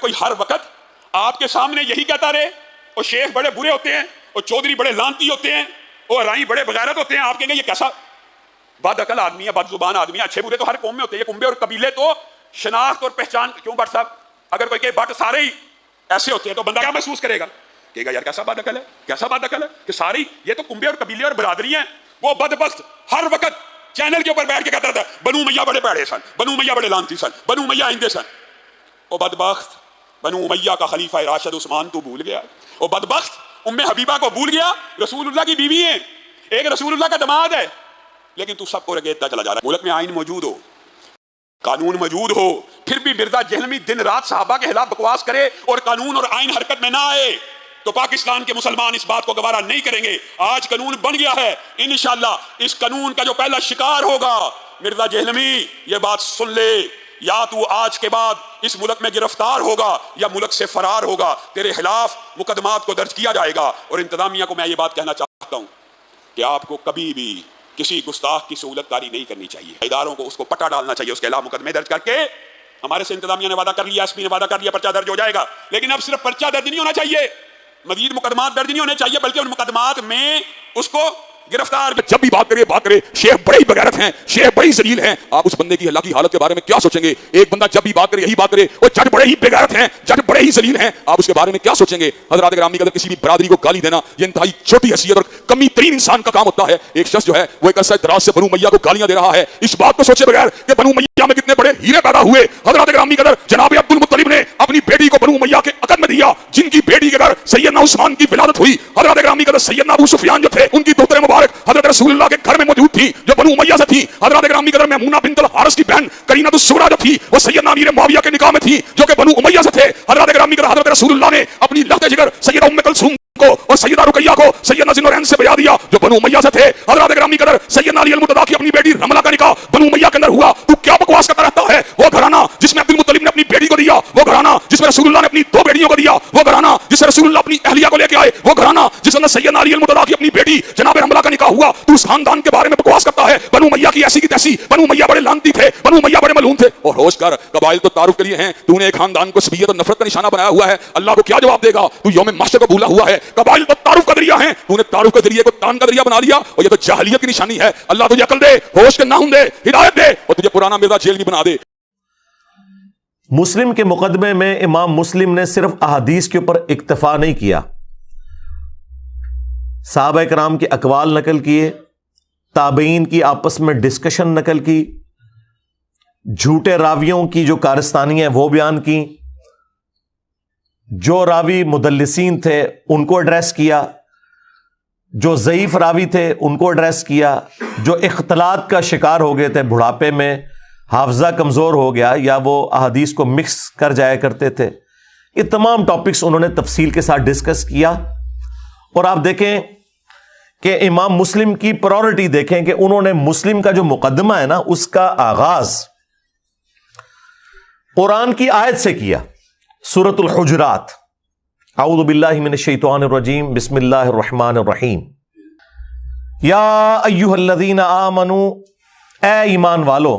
کوئی ہر وقت آپ کے سامنے یہی کہتا رہے اور شیخ بڑے برے ہوتے ہیں اور چودھری بڑے لانتی ہوتے ہیں اور رائی بڑے بغیرت ہوتے ہیں، آپ کہیں گے یہ کیسا بد عقل آدمی ہے، بد زبان آدمی ہے؟ اچھے برے تو ہر قوم میں ہوتے ہیں، کنبے اور قبیلے تو شناخت اور پہچان کیوں بٹ صاحب اگر کوئی کہ بٹ سارے ہی ایسے ہوتے ہیں تو بندہ کیا محسوس کرے گا؟ کہے گا یار کیسا بد عقل ہے، کیسا بد عقل ہے کہ ساری یہ تو کنبے اور قبیلے اور برادری ہیں۔ وہ بدبخت ہر وقت چینل کے اوپر بیٹھ کے کہتا رہتا ہے بنو امیہ بڑے پیڑے سن، بنو امیہ بڑے لانتی سن، بنو امیہ آئندے سن۔ وہ بدبخت بنو امیہ کا خلیفہ راشد عثمان تو بھول گیا، وہ بدبخت ام حبیبہ کو بھول گیا، رسول اللہ کی بیوی ہیں، ایک رسول اللہ کا دماد ہے، لیکن تو سب کو رگیتتا چلا جا رہا ہے۔ ملک میں آئین موجود ہو، قانون موجود ہو، پھر بھی مرزا جہلمی دن رات صحابہ کے خلاف بکواس کرے اور قانون اور آئین حرکت میں نہ آئے تو پاکستان کے مسلمان اس بات کو گوارا نہیں کریں گے۔ آج قانون بن گیا ہے، انشاءاللہ اس قانون کا جو پہلا شکار ہوگا مرزا جہلمی، یہ بات سن لے، یا تو آج کے بعد اس ملک میں گرفتار ہوگا یا ملک سے فرار ہوگا، تیرے خلاف مقدمات کو درج کیا جائے گا۔ اور انتظامیہ کو میں یہ بات کہنا چاہتا ہوں کہ آپ کو کبھی بھی کسی گستاخ کی سہولت کاری نہیں کرنی چاہیے، اداروں کو اس کو پٹا ڈالنا چاہیے، اس کے خلاف مقدمے درج کر کے ہمارے سے انتظامیہ نے وعدہ کر لیا، ایس پی نے وعدہ کر لیا پرچہ درج ہو جائے گا، لیکن اب صرف پرچہ درج نہیں ہونا چاہیے، مزید مقدمات درج نہیں ہونے چاہیے، بلکہ ان مقدمات میں اس کو گرفتار جب بھی بات کرے شیخ بڑے ہی بغیرت ہیں، شیخ بڑے ہی ذلیل ہیں، آپ اس بندے کی اللہ کی حالت کے بارے میں کیا سوچیں گے؟ ایک بندہ جب بھی بات کرے یہی بات کرے وہ جج بڑے ہی بغیرت ہیں، جج بڑے ہی ذلیل ہیں، آپ اس کے بارے میں کیا سوچیں گے؟ حضرات گرامی اگر کسی بھی برادری کو گالی دینا یہ انتہائی چھوٹی حیثیت اور کمی ترین انسان کا کام ہوتا ہے۔ ایک شخص جو ہے وہ ایک عرصہ دراز سے بنو امیہ کو گالیاں دے رہا ہے، اس بات کو سوچے بغیر کہ بنو امیہ میں کتنے بڑے ہیرے پیدا ہوئے۔ حضرات گرامی قدر جناب عبد المطلب نے اپنی بیٹی کو بنو امیہ کے عقد میں دیا، جن کی بیٹی کے گھر سیدنا عثمان کی ولادت ہوئی۔ حضرات گرامی قدر سیدنا ابو سفیان جو تھے ان کی دختر مبارک حضرت رسول اللہ کے گھر میں موجود تھی جو بنو امیہ سے تھی۔ حضرات گرامی قدر میمونہ بنت الحارث کی بہن قرینہ الصغریٰ جو تھی وہ سیدنا امیر معاویہ کے نکاح میں تھی جو کہ بنو امیہ سے تھے۔ حضرات گرامی قدر حضرت رسول اللہ نے اپنی لخت جگر سیدہ ام کلثوم کو اور سیدہ رقیہ کو سیدنا ذوالنورین سے بیعت دیا جو بنو امیہ سے تھے۔ حضرات گرامی قدر سیدنا علی المرتضیٰ کی اپنی بیٹی رملہ کا نکاح بنو امیہ کے اندر ہوا۔ تو کیا بکواس کرتا رہتا ہے؟ وہ گھرانہ جس میں عبد المطلب نے اپنی بیٹی کو دیا، وہ گھرانہ جس میں رسول اللہ نے اپنی دو بیٹیوں کو دیا، وہ گھرانہ جس میں رسول اللہ اپنی اہلیہ کو لے کے آئے، وہ گھرانہ جس میں سیدنا علی المرتضیٰ کی اپنی بیٹی جناب رملہ کا نکاح ہوا۔ تو اس خاندان کے بارے میں بکواس کرتا ہے بنو امیہ کی ایسی کی تیسی، بنو امیہ بڑے لعنتی تھے، بنو امیہ بڑے ملعون تھے۔ اور ہوش کر، قبائل تو تعارف کے لیے ہیں، تو نے ایک خاندان کو عصبیت اور نفرت کا نشانہ بنایا ہوا ہے، اللہ کو کیا جواب دے گا؟ تو یوم محشر کو بھولا ہوا ہے۔ قبائل تو تعارف کا ذریعہ ہیں، تو نے تعارف کے ذریعے کو تان کا ذریعہ بنا لیا، اور یہ تو جاہلیت کی نشانی ہے۔ اللہ تجھے عقل دے، ہوش کے ناخن دے، ہدایت دے، اور تجھے پرانا مرزا جیلنی بنا دے۔ مسلم کے مقدمے میں امام مسلم نے صرف احادیث کے اوپر اکتفا نہیں کیا، صحابہ کرام کے اقوال نقل کیے، تابعین کی آپس میں ڈسکشن نقل کی، جھوٹے راویوں کی جو کارستانی ہیں وہ بیان کی، جو راوی مدلسین تھے ان کو ایڈریس کیا، جو ضعیف راوی تھے ان کو ایڈریس کیا، جو اختلاط کا شکار ہو گئے تھے، بڑھاپے میں حافظہ کمزور ہو گیا یا وہ احادیث کو مکس کر جایا کرتے تھے، یہ تمام ٹاپکس انہوں نے تفصیل کے ساتھ ڈسکس کیا۔ اور آپ دیکھیں کہ امام مسلم کی پرائورٹی دیکھیں کہ انہوں نے مسلم کا جو مقدمہ ہے نا اس کا آغاز قرآن کی آیت سے کیا، سورۃ الحجرات، اعوذ باللہ من الشیطان الرجیم، بسم اللہ الرحمن الرحیم، یا ایھا الذین آمنوا، اے ایمان والو،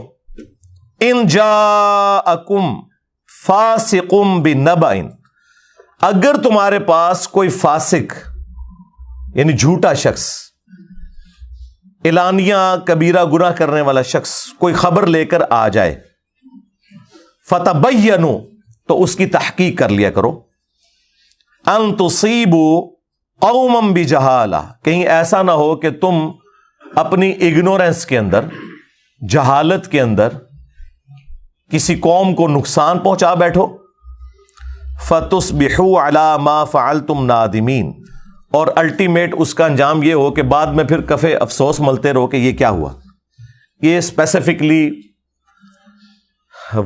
ان جاءکم فاسق بنبأ، اگر تمہارے پاس کوئی فاسق یعنی جھوٹا شخص، اعلانیہ کبیرہ گناہ کرنے والا شخص کوئی خبر لے کر آ جائے، فتبینوا، تو اس کی تحقیق کر لیا کرو، ان تصیبوا قوما بجہالہ، کہیں ایسا نہ ہو کہ تم اپنی اگنورینس کے اندر، جہالت کے اندر کسی قوم کو نقصان پہنچا بیٹھو، فتصبحوا علی ما فعلتم نادمین، اور الٹیمیٹ اس کا انجام یہ ہو کہ بعد میں پھر کفے افسوس ملتے رہو کہ یہ کیا ہوا۔ یہ اسپیسیفکلی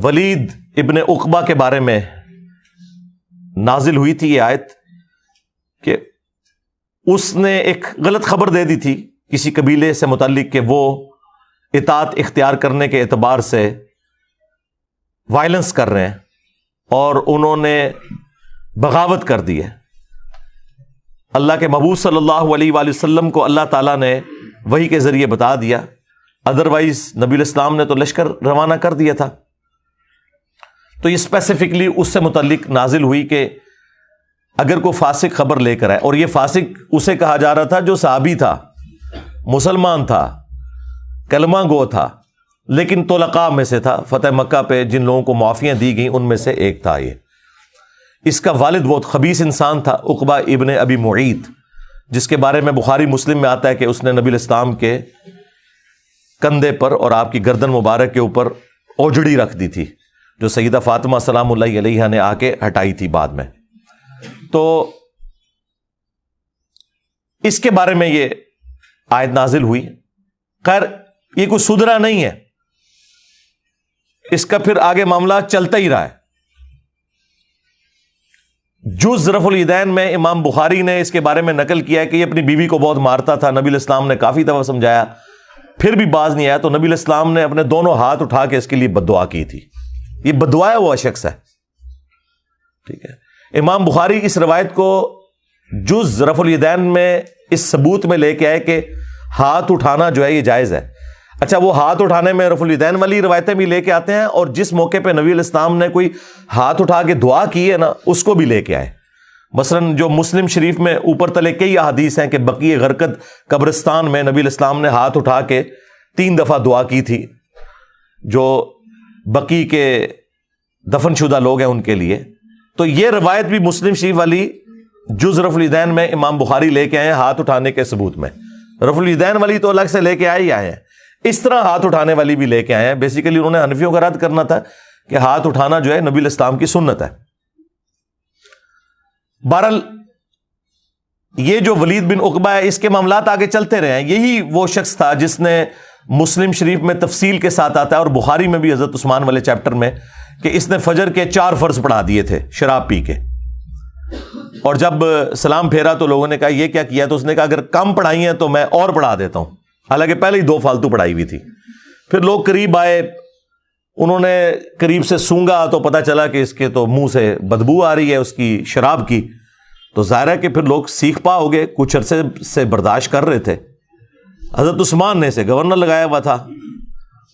ولید ابن عقبہ کے بارے میں نازل ہوئی تھی یہ آیت کہ اس نے ایک غلط خبر دے دی تھی کسی قبیلے سے متعلق کہ وہ اطاعت اختیار کرنے کے اعتبار سے وائلنس کر رہے ہیں اور انہوں نے بغاوت کر دی ہے۔ اللہ کے مبعوث صلی اللہ علیہ وآلہ وسلم کو اللہ تعالیٰ نے وحی کے ذریعے بتا دیا، ادروائز نبی الاسلام نے تو لشکر روانہ کر دیا تھا۔ تو یہ اسپیسیفکلی اس سے متعلق نازل ہوئی کہ اگر کوئی فاسق خبر لے کر آئے، اور یہ فاسق اسے کہا جا رہا تھا جو صحابی تھا، مسلمان تھا، کلمہ گو تھا، لیکن طلقاء میں سے تھا، فتح مکہ پہ جن لوگوں کو معافیاں دی گئیں ان میں سے ایک تھا یہ۔ اس کا والد بہت خبیث انسان تھا، عقبہ ابن ابی معیط، جس کے بارے میں بخاری مسلم میں آتا ہے کہ اس نے نبی الاسلام کے کندھے پر اور آپ کی گردن مبارک کے اوپر اوجڑی رکھ دی تھی، جو سیدہ فاطمہ سلام اللہ علیہا نے آ کے ہٹائی تھی بعد میں۔ تو اس کے بارے میں یہ آیت نازل ہوئی۔ خیر یہ کوئی سدھرا نہیں ہے، اس کا پھر آگے معاملہ چلتا ہی رہا ہے۔ جز رفع الیدین میں امام بخاری نے اس کے بارے میں نقل کیا ہے کہ یہ اپنی بیوی کو بہت مارتا تھا، نبی الاسلام نے کافی دفعہ سمجھایا، پھر بھی باز نہیں آیا، تو نبی الاسلام نے اپنے دونوں ہاتھ اٹھا کے اس کے لیے بد دعا کی تھی۔ یہ بد دعا ہے وہ شخص ہے، ٹھیک ہے۔ امام بخاری اس روایت کو جز رفع الیدین میں اس ثبوت میں لے کے آئے کہ ہاتھ اٹھانا جو ہے یہ جائز ہے۔ اچھا، وہ ہاتھ اٹھانے میں رفع الیدین والی روایتیں بھی لے کے آتے ہیں، اور جس موقع پہ نبی علیہ السلام نے کوئی ہاتھ اٹھا کے دعا کی ہے نا، اس کو بھی لے کے آئے۔ مثلاً جو مسلم شریف میں اوپر تلے کئی احادیث ہیں کہ بقیع غرقد قبرستان میں نبی علیہ السلام نے ہاتھ اٹھا کے 3 دفعہ دعا کی تھی، جو بقیع کے دفن شدہ لوگ ہیں ان کے لیے۔ تو یہ روایت بھی مسلم شریف والی جز رفع الیدین میں امام بخاری لے کے آئے ہیں ہاتھ اٹھانے کے ثبوت میں۔ رفع الیدین والی تو الگ سے لے کے آئے ہیں، اس طرح ہاتھ اٹھانے والی بھی لے کے آئے ہیں۔ بیسیکلی انہوں نے حنفیوں کا رد کرنا تھا کہ ہاتھ اٹھانا جو ہے نبی علیہ السلام کی سنت ہے۔ بہرحال یہ جو ولید بن عقبہ ہے، اس کے معاملات آگے چلتے رہے ہیں۔ یہی وہ شخص تھا جس نے مسلم شریف میں تفصیل کے ساتھ آتا ہے، اور بخاری میں بھی حضرت عثمان والے چیپٹر میں، کہ اس نے فجر کے 4 فرض پڑھا دیے تھے شراب پی کے، اور جب سلام پھیرا تو لوگوں نے کہا یہ کیا کیا؟ تو اس نے کہا اگر کم پڑھائی ہیں تو میں اور پڑھا دیتا ہوں، حالانکہ پہلے ہی 2 فالتو پڑھائی ہوئی تھی۔ پھر لوگ قریب آئے، انہوں نے قریب سے سونگا تو پتا چلا کہ اس کے تو منہ سے بدبو آ رہی ہے اس کی شراب کی، تو ظاہر ہے کہ پھر لوگ سیکھ پا ہو گئے، کچھ عرصے سے برداشت کر رہے تھے۔ حضرت عثمان نے اسے گورنر لگایا ہوا تھا،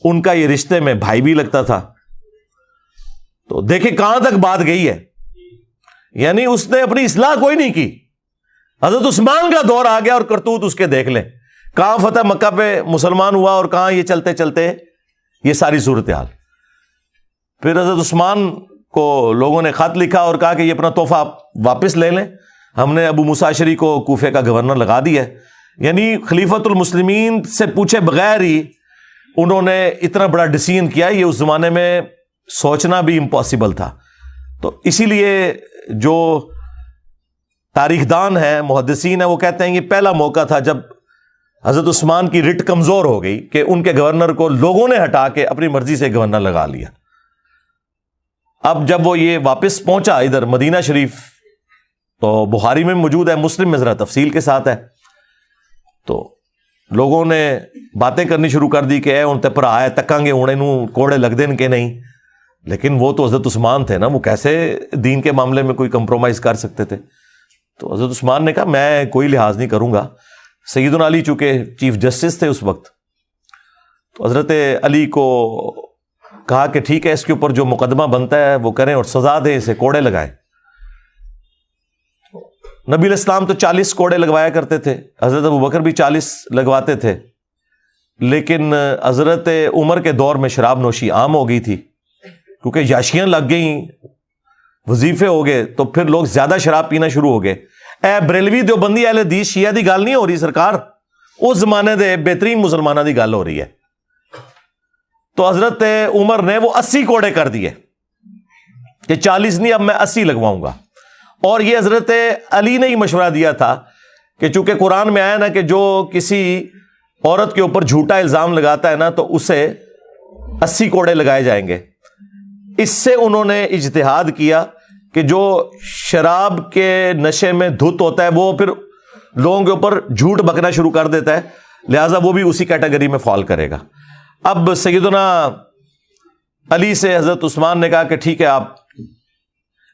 ان کا یہ رشتے میں بھائی بھی لگتا تھا۔ تو دیکھیں کہاں تک بات گئی ہے، یعنی اس نے اپنی اصلاح کوئی نہیں کی۔ حضرت عثمان کا دور آ گیا اور کرتوت اس کے دیکھ لیں، کہاں فتح مکہ پہ مسلمان ہوا اور کہاں یہ چلتے چلتے یہ ساری صورتحال۔ پھر حضرت عثمان کو لوگوں نے خط لکھا اور کہا کہ یہ اپنا تحفہ واپس لے لیں، ہم نے ابو موسیٰ اشعری کو کوفے کا گورنر لگا دیا ہے۔ یعنی خلیفۃ المسلمین سے پوچھے بغیر ہی انہوں نے اتنا بڑا ڈیسیژن کیا، یہ اس زمانے میں سوچنا بھی امپاسبل تھا۔ تو اسی لیے جو تاریخ دان ہیں، محدثین ہیں، وہ کہتے ہیں یہ پہلا موقع تھا جب حضرت عثمان کی رٹ کمزور ہو گئی کہ ان کے گورنر کو لوگوں نے ہٹا کے اپنی مرضی سے گورنر لگا لیا۔ اب جب وہ یہ واپس پہنچا ادھر مدینہ شریف، تو بخاری میں موجود ہے، مسلم میں ذرا تفصیل کے ساتھ ہے، تو لوگوں نے باتیں کرنی شروع کر دی کہ اے ان تے پر آئے تکاں گے ہونے نو کوڑے لگ دین کے نہیں۔ لیکن وہ تو حضرت عثمان تھے نا، وہ کیسے دین کے معاملے میں کوئی کمپرومائز کر سکتے تھے؟ تو حضرت عثمان نے کہا میں کوئی لحاظ نہیں کروں گا۔ سیدنا علی چونکہ چیف جسٹس تھے اس وقت، تو حضرت علی کو کہا کہ ٹھیک ہے، اس کے اوپر جو مقدمہ بنتا ہے وہ کریں اور سزا دیں، اسے کوڑے لگائیں۔ نبی علیہ السلام تو 40 کوڑے لگوایا کرتے تھے، حضرت ابوبکر بھی 40 لگواتے تھے، لیکن حضرت عمر کے دور میں شراب نوشی عام ہو گئی تھی، کیونکہ یاشیاں لگ گئیں، وظیفے ہو گئے، تو پھر لوگ زیادہ شراب پینا شروع ہو گئے۔ اے بریلوی دیوبندی اہل حدیث شیعہ دی گل نہیں ہو رہی سرکار، اس زمانے دے بہترین مسلمانہ دی گل ہو رہی ہے۔ تو حضرت عمر نے وہ 80 کوڑے کر دیے کہ 40 نہیں، اب میں 80 لگواؤں گا۔ اور یہ حضرت علی نے ہی مشورہ دیا تھا کہ چونکہ قرآن میں آیا نا کہ جو کسی عورت کے اوپر جھوٹا الزام لگاتا ہے نا تو اسے 80 کوڑے لگائے جائیں گے۔ اس سے انہوں نے اجتہاد کیا کہ جو شراب کے نشے میں دھت ہوتا ہے وہ پھر لوگوں کے اوپر جھوٹ بکنا شروع کر دیتا ہے، لہٰذا وہ بھی اسی کیٹیگری میں فال کرے گا۔ اب سیدنا علی سے حضرت عثمان نے کہا کہ ٹھیک ہے آپ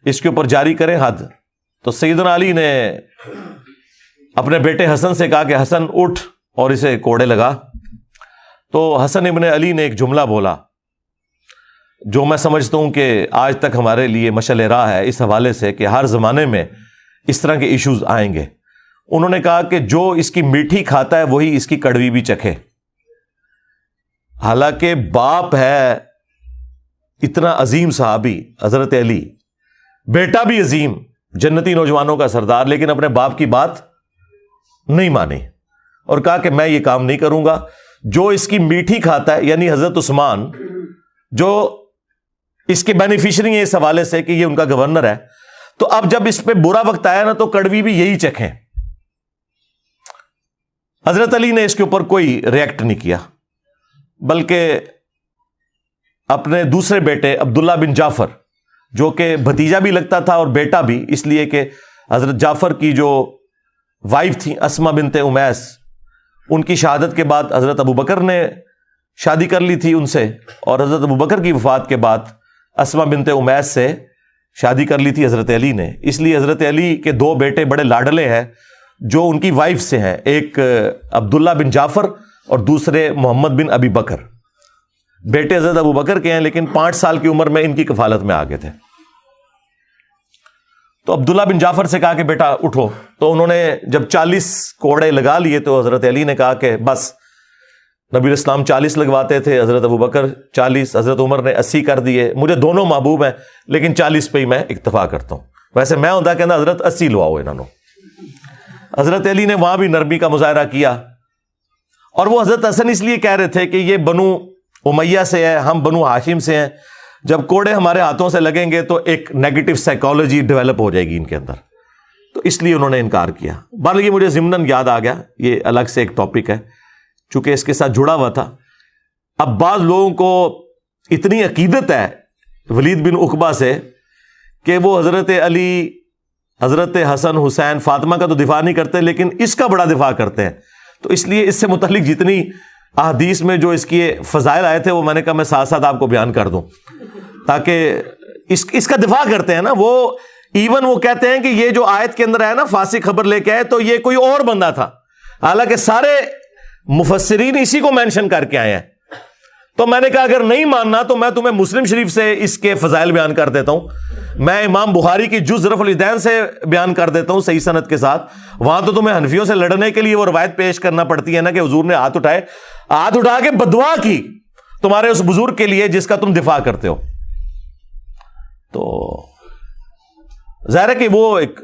اس کے اوپر جاری کریں حد۔ تو سیدنا علی نے اپنے بیٹے حسن سے کہا کہ حسن اٹھ اور اسے کوڑے لگا۔ تو حسن ابن علی نے ایک جملہ بولا جو میں سمجھتا ہوں کہ آج تک ہمارے لیے مشعل راہ ہے اس حوالے سے کہ ہر زمانے میں اس طرح کے ایشوز آئیں گے. انہوں نے کہا کہ جو اس کی میٹھی کھاتا ہے وہی اس کی کڑوی بھی چکھے. حالانکہ باپ ہے اتنا عظیم صحابی حضرت علی، بیٹا بھی عظیم جنتی نوجوانوں کا سردار، لیکن اپنے باپ کی بات نہیں مانی اور کہا کہ میں یہ کام نہیں کروں گا. جو اس کی میٹھی کھاتا ہے یعنی حضرت عثمان جو اس کے بینیفیشری ہیں اس حوالے سے کہ یہ ان کا گورنر ہے، تو اب جب اس پہ برا وقت آیا نا تو کڑوی بھی یہی چکھیں. حضرت علی نے اس کے اوپر کوئی ریئیکٹ نہیں کیا، بلکہ اپنے دوسرے بیٹے عبداللہ بن جعفر جو کہ بھتیجا بھی لگتا تھا اور بیٹا بھی، اس لیے کہ حضرت جعفر کی جو وائف تھی اسما بنت امیس، ان کی شہادت کے بعد حضرت ابوبکر نے شادی کر لی تھی ان سے، اور حضرت ابوبکر کی وفات کے بعد اسما بنت امیس سے شادی کر لی تھی حضرت علی نے. اس لیے حضرت علی کے دو بیٹے بڑے لاڈلے ہیں جو ان کی وائف سے ہیں، ایک عبداللہ بن جعفر اور دوسرے محمد بن ابی بکر. بیٹے حضرت ابوبکر کے ہیں لیکن 5 سال کی عمر میں ان کی کفالت میں آگے تھے. تو عبداللہ بن جعفر سے کہا کہ بیٹا اٹھو، تو انہوں نے جب 40 کوڑے لگا لیے تو حضرت علی نے کہا کہ بس. نبی اسلام 40 لگواتے تھے، حضرت ابوبکر 40، حضرت عمر نے 80 کر دیے. مجھے دونوں محبوب ہیں لیکن 40 پہ ہی میں اکتفا کرتا ہوں. ویسے میں ہوتا کہنا حضرت 80 لواؤ انہوں نے. حضرت علی نے وہاں بھی نرمی کا مظاہرہ کیا، اور وہ حضرت حسن اس لیے کہہ رہے تھے کہ یہ بنو امیہ سے ہے، ہم بنو ہاشم سے ہیں، جب کوڑے ہمارے ہاتھوں سے لگیں گے تو ایک نیگیٹو سائیکالوجی ڈیولپ ہو جائے گی ان کے اندر، تو اس لیے انہوں نے انکار کیا. بہرحال یہ مجھے ضمناً یاد آ گیا، یہ الگ سے ایک ٹاپک ہے چونکہ اس کے ساتھ جڑا ہوا تھا. اب بعض لوگوں کو اتنی عقیدت ہے ولید بن عقبہ سے کہ وہ حضرت علی، حضرت حسن، حسین، فاطمہ کا تو دفاع نہیں کرتے لیکن اس کا بڑا دفاع کرتے ہیں. تو اس لیے اس سے متعلق جتنی احادیث میں جو اس کی فضائل آئے تھے وہ میں نے کہا میں ساتھ ساتھ آپ کو بیان کر دوں تاکہ اس کا دفاع کرتے ہیں نا. وہ ایون وہ کہتے ہیں کہ یہ جو آیت کے اندر ہے نا فاسق خبر لے کے آئے تو یہ کوئی اور بندہ تھا، حالانکہ سارے مفسرین اسی کو مینشن کر کے آئے ہیں. تو میں نے کہا اگر نہیں ماننا تو میں تمہیں مسلم شریف سے اس کے فضائل بیان کر دیتا ہوں، میں امام بخاری کی جز رفع الیدین سے بیان کر دیتا ہوں صحیح سند کے ساتھ. وہاں تو تمہیں حنفیوں سے لڑنے کے لیے وہ روایت پیش کرنا پڑتی ہے نا کہ حضور نے ہاتھ اٹھا کے بدعا کی تمہارے اس بزرگ کے لیے جس کا تم دفاع کرتے ہو. تو ظاہر ہے کہ وہ ایک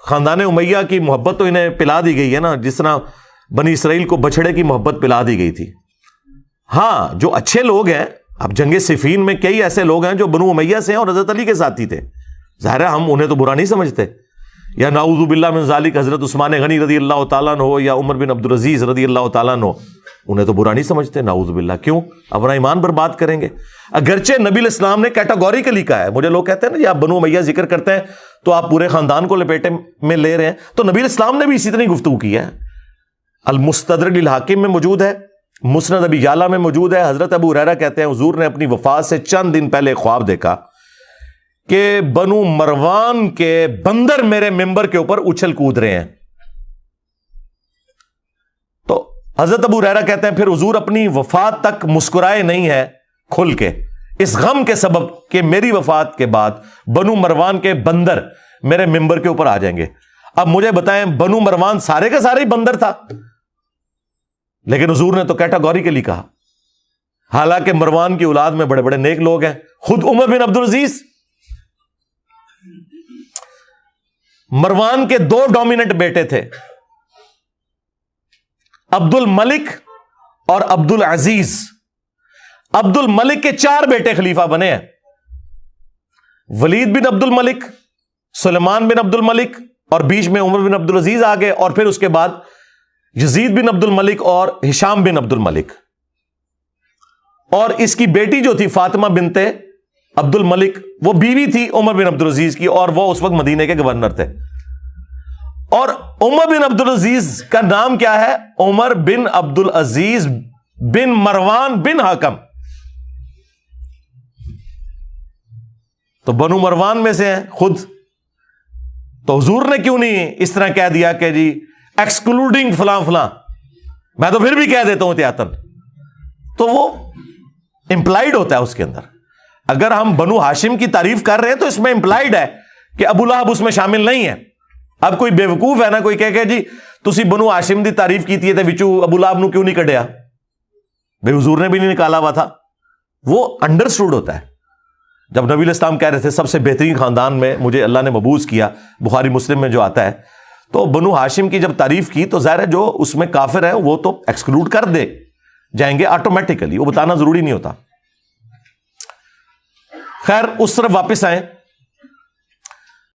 خاندان امیہ کی محبت تو انہیں پلا دی گئی ہے نا، جس طرح بنی اسرائیل کو بچھڑے کی محبت پلا دی گئی تھی. ہاں جو اچھے لوگ ہیں، اب جنگ صفین میں کئی ایسے لوگ ہیں جو بنو امیہ سے ہیں اور حضرت علی کے ساتھی تھے، ظاہر ہے ہم انہیں تو برا نہیں سمجھتے. یا نعوذ باللہ من ذالک حضرت عثمان غنی رضی اللہ تعالیٰ عنہ ہو یا عمر بن عبدالعزیز رضی اللہ تعالیٰ عنہ، انہیں تو برا نہیں سمجھتے، نعوذ باللہ. کیوں؟ اپنا ایمان برباد کریں گے. اگرچہ نبی الاسلام نے کیٹاگوریکلی کہا ہے، مجھے لوگ کہتے ہیں نا جی آپ بنو امیہ ذکر کرتے ہیں تو آپ پورے خاندان کو لپیٹے میں لے رہے ہیں، تو نبی الاسلام نے بھی اسی طرح گفتگو کی ہے. المستدرک للحاکم میں موجود ہے، مسند ابی یعلا میں موجود ہے. حضرت ابو ہریرہ کہتے ہیں حضور نے اپنی وفات سے چند دن پہلے خواب دیکھا کہ بنو مروان کے بندر میرے ممبر کے اوپر اچھل کود رہے ہیں. تو حضرت ابو ہریرہ کہتے ہیں پھر حضور اپنی وفات تک مسکرائے نہیں ہے کھل کے، اس غم کے سبب کہ میری وفات کے بعد بنو مروان کے بندر میرے ممبر کے اوپر آ جائیں گے. اب مجھے بتائیں بنو مروان سارے کا سارے ہی بندر تھا، لیکن حضور نے تو کیٹاگوریکلی کہا. حالانکہ مروان کی اولاد میں بڑے بڑے نیک لوگ ہیں. خود عمر بن عبدالعزیز، مروان کے 2 ڈومیننٹ بیٹے تھے، عبد الملک اور عبد العزیز. عبد الملک کے 4 بیٹے خلیفہ بنے ہیں، ولید بن عبد الملک، سلیمان بن عبد الملک، اور بیچ میں عمر بن عبدالعزیز آ گئے، اور پھر اس کے بعد یزید بن عبد الملک اور ہشام بن عبد الملک. اور اس کی بیٹی جو تھی فاطمہ بنت عبد الملک، وہ بیوی تھی عمر بن عبدالعزیز کی، اور وہ اس وقت مدینے کے گورنر تھے. اور عمر بن عبدالعزیز کا نام کیا ہے؟ عمر بن عبدالعزیز بن مروان بن حکم. تو بنو مروان میں سے ہیں خود. تو حضور نے کیوں نہیں اس طرح کہہ دیا کہ جی ایکسکلوڈنگ فلاں فلاں؟ میں تو پھر بھی کہہ دیتا ہوں احتیاطاً، تو وہ امپلائڈ ہوتا ہے اس کے اندر. اگر ہم بنو ہاشم کی تعریف کر رہے ہیں تو اس میں امپلائڈ ہے کہ ابو لہب اس میں شامل نہیں ہے. اب کوئی بیوقوف ہے نا کوئی کہ جی تسی بنو ہاشم دی تعریف کیتی ہے تے وچوں ابو لہب نو کیوں نہیں کڈیا؟ بھئی حضور نے بھی نہیں نکالا ہوا تھا. وہ انڈرسٹوڈ ہوتا ہے. جب نبی علیہ السلام کہہ رہے تھے سب سے بہترین خاندان میں مجھے اللہ نے مبعوث کیا، بخاری مسلم میں جو آتا ہے، تو بنو ہاشم کی جب تعریف کی تو ظاہر ہے جو اس میں کافر ہے وہ تو ایکسکلوڈ کر دے جائیں گے آٹومیٹیکلی، وہ بتانا ضروری نہیں ہوتا. خیر اس طرف واپس آئیں.